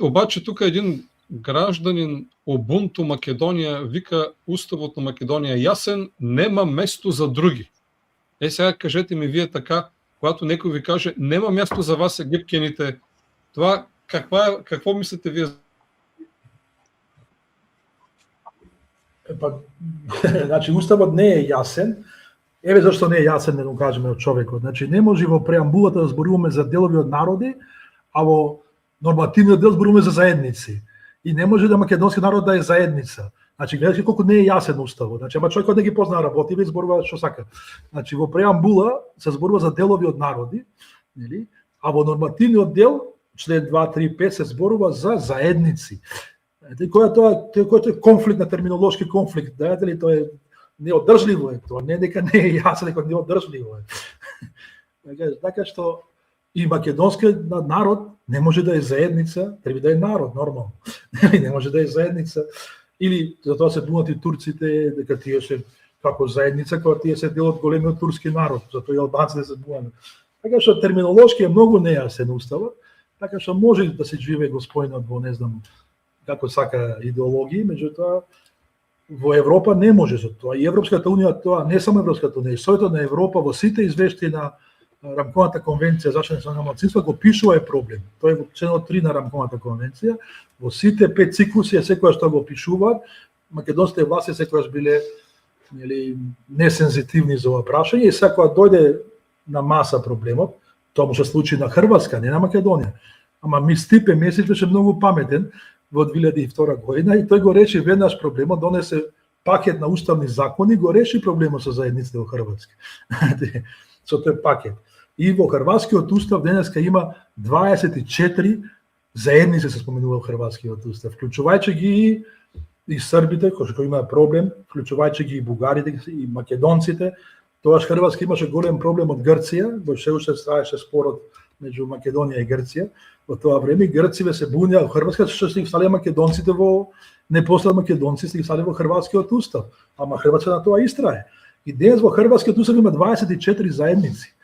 обаче тука един гражданин Убунту Македонија вика уставот на Македонија јасен, нема место за други. Сега кажете ми вие така, когато некој ви каже нема место за вас египтяните, това какво мислите вие? Значи уставот не е јасен. Еве зашто не е јасен, да го кажеме од човекот. Значи не може во преамбулата да зборуваме за делови од народи, а во нормативниот дел зборуваме за заедници. И не може да македонски народ да е заедница. Значи гледате колку не е јасен уставот. Значи ама човекот не ги познава работи и зборува што сака. Значи во преамбула се зборува за делови од народи, нели? А во нормативниот дел член 2, 3, 5 се зборува за заедници. Кој е конфликт на терминолошки конфликт, знаете ли, тоа е неодржливо е тоа, не дека не е јасно, дека неодржливо е. Така што и македонскиот народ не може да е заедница, треба да е народ, нормално. Не може да е заедница. Или затоа се бунат и турците, дека тие се како заедница, кога тие се дел од големиот турски народ, затоа и албанците се бунат. Така што терминолошки е многу нејасен уставот, така што може да се живее господинот во, не знам, како сака идеологии, меѓутоа во Европа не може со тоа. И Европската унија тоа, не само Европската унија, и Советот на Европа во сите извештаи на Рамковната конвенција за заштита на малцинства го пишува е проблем. Тоа е во членот 3 на Рамковната конвенција. Во сите 5 циклуси секојаш што го пишуваат, македонските власти секојаш биле несензитивни за ова прашање и секоја дојде на маса проблемот, тоа може случи на Хрватска, не на Македонија. Ама Стипе Месич беше многу паметен во 2002 година и тој го реши веднаш проблемот, донесе пакет на уставни закони, го реши проблемот со заедниците во Хрватска. Со тој пакет. И во Хрватскиот устав денеска има 24 заедници се споменува во Хрватскиот устав, вклучувајќи ги и србите кои што имаат проблем, вклучувајќи ги и бугарите и македонците. Тогаш Хрватска имаше голем проблем од Грција, во што уште траеше спорот меѓу Македонија и Грција. Во тоа време грците се бунеа во Хрватска што се ги стали македонците во непослед македонци се ги стали во Хрватскиот устав. Ама Хрватска на тоа истрае. И денес во Хрватскиот устав има 24 заедници.